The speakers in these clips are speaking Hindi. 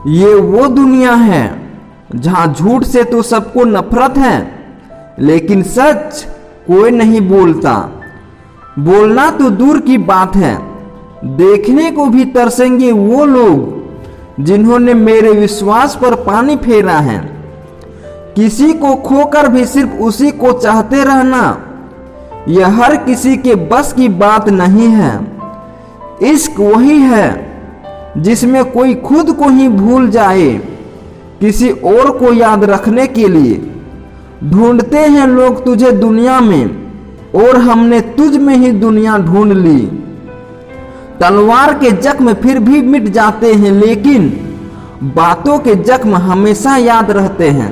ये वो दुनिया है जहां झूठ से तो सबको नफरत है, लेकिन सच कोई नहीं बोलता। बोलना तो दूर की बात है, देखने को भी तरसेंगे वो लोग जिन्होंने मेरे विश्वास पर पानी फेरा है। किसी को खोकर भी सिर्फ उसी को चाहते रहना, यह हर किसी के बस की बात नहीं है। इश्क वही है जिसमें कोई खुद को ही भूल जाए किसी और को याद रखने के लिए। ढूंढते हैं लोग तुझे दुनिया में और हमने तुझ में ही दुनिया ढूंढ ली। तलवार के जख्म फिर भी मिट जाते हैं, लेकिन बातों के जख्म हमेशा याद रहते हैं।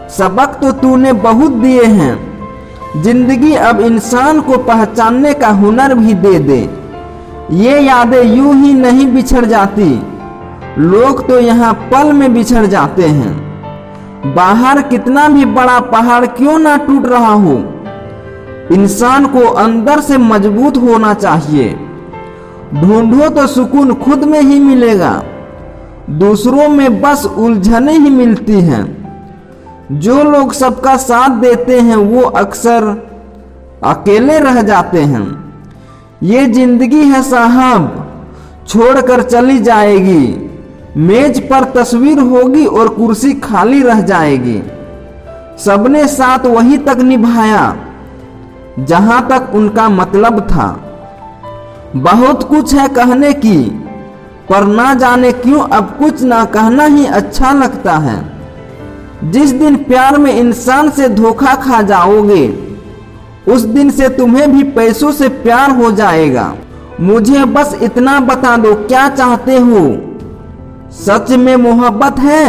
सबक तो तूने बहुत दिए हैं, जिंदगी अब इंसान को पहचानने का हुनर भी दे दे। ये यादें यूं ही नहीं बिछड़ जाती, लोग तो यहाँ पल में बिछड़ जाते हैं। बाहर कितना भी बड़ा पहाड़ क्यों ना टूट रहा हो, इंसान को अंदर से मजबूत होना चाहिए। ढूंढो तो सुकून खुद में ही मिलेगा, दूसरों में बस उलझने ही मिलती हैं। जो लोग सबका साथ देते हैं वो अक्सर अकेले रह जाते हैं। ये जिंदगी है साहब, छोड़कर चली जाएगी। मेज पर तस्वीर होगी और कुर्सी खाली रह जाएगी। सबने साथ वहीं तक निभाया जहां तक उनका मतलब था। बहुत कुछ है कहने की, पर ना जाने क्यों अब कुछ ना कहना ही अच्छा लगता है। जिस दिन प्यार में इंसान से धोखा खा जाओगे, उस दिन से तुम्हें भी पैसों से प्यार हो जाएगा। मुझे बस इतना बता दो, क्या चाहते हो? सच में मोहब्बत है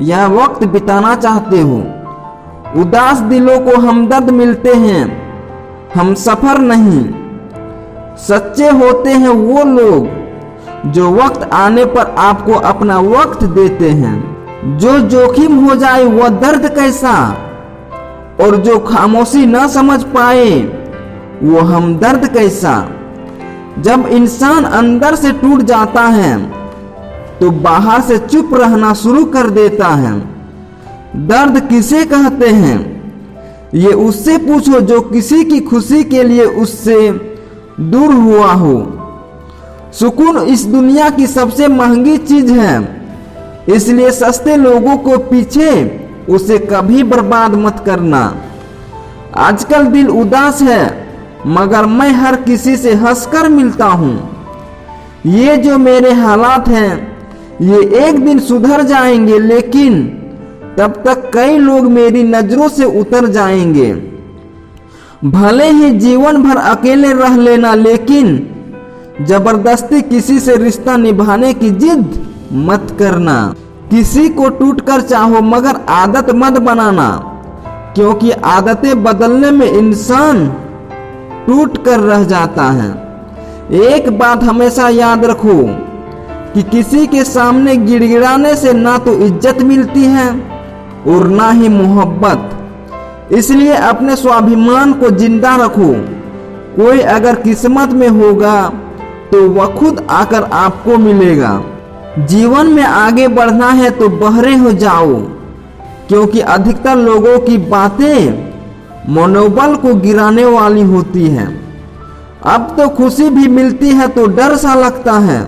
या वक्त बिताना चाहते हो? उदास दिलों को हमदर्द मिलते हैं, हम सफर नहीं। सच्चे होते हैं वो लोग जो वक्त आने पर आपको अपना वक्त देते हैं। जो जोखिम हो जाए वह दर्द कैसा, और जो खामोशी न समझ पाए वो हमदर्द कैसा। जब इंसान अंदर से टूट जाता है तो बाहर से चुप रहना शुरू कर देता है। दर्द किसे कहते हैं, ये उससे पूछो जो किसी की खुशी के लिए उससे दूर हुआ हो। सुकून इस दुनिया की सबसे महंगी चीज है, इसलिए सस्ते लोगों को पीछे उसे कभी बर्बाद मत करना। आजकल दिल उदास है, मगर मैं हर किसी से हंसकर मिलता हूँ। ये जो मेरे हालात हैं ये एक दिन सुधर जाएंगे, लेकिन तब तक कई लोग मेरी नजरों से उतर जाएंगे। भले ही जीवन भर अकेले रह लेना, लेकिन जबरदस्ती किसी से रिश्ता निभाने की जिद मत करना। किसी को टूटकर चाहो, मगर आदत मत बनाना, क्योंकि आदतें बदलने में इंसान टूट कर रह जाता है। एक बात हमेशा याद रखो कि किसी के सामने गिड़गिड़ाने से ना तो इज्जत मिलती है और ना ही मोहब्बत। इसलिए अपने स्वाभिमान को जिंदा रखो। कोई अगर किस्मत में होगा तो वह खुद आकर आपको मिलेगा। जीवन में आगे बढ़ना है तो बहरे हो जाओ, क्योंकि अधिकतर लोगों की बातें मनोबल को गिराने वाली होती हैं। अब तो खुशी भी मिलती है तो डर सा लगता है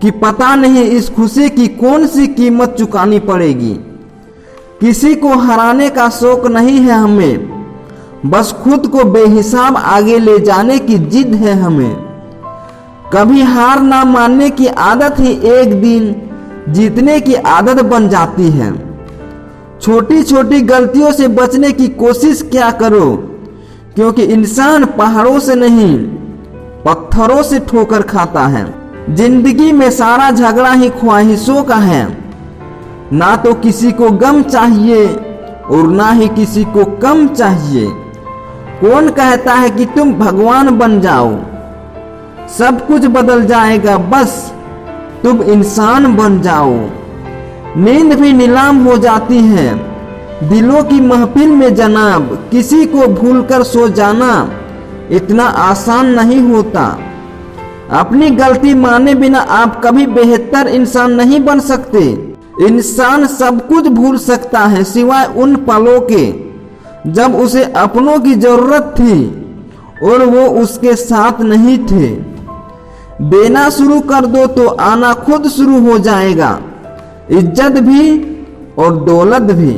कि पता नहीं इस खुशी की कौन सी कीमत चुकानी पड़ेगी। किसी को हराने का शौक नहीं है हमें, बस खुद को बेहिसाब आगे ले जाने की जिद है हमें। कभी हार ना मानने की आदत ही एक दिन जीतने की आदत बन जाती है। छोटी छोटी गलतियों से बचने की कोशिश क्या करो, क्योंकि इंसान पहाड़ों से नहीं पत्थरों से ठोकर खाता है। जिंदगी में सारा झगड़ा ही ख्वाहिशों का है, ना तो किसी को गम चाहिए और ना ही किसी को कम चाहिए। कौन कहता है कि तुम भगवान बन जाओ? सब कुछ बदल जाएगा, बस तुम इंसान बन जाओ। नींद भी नीलाम हो जाती है दिलों की महफिल में जनाब। किसी को भूलकर सो जाना इतना आसान नहीं होता। अपनी गलती माने बिना आप कभी बेहतर इंसान नहीं बन सकते। इंसान सब कुछ भूल सकता है सिवाय उन पलों के जब उसे अपनों की जरूरत थी और वो उसके साथ नहीं थे। देना शुरू कर दो तो आना खुद शुरू हो जाएगा, इज्जत भी और दौलत भी।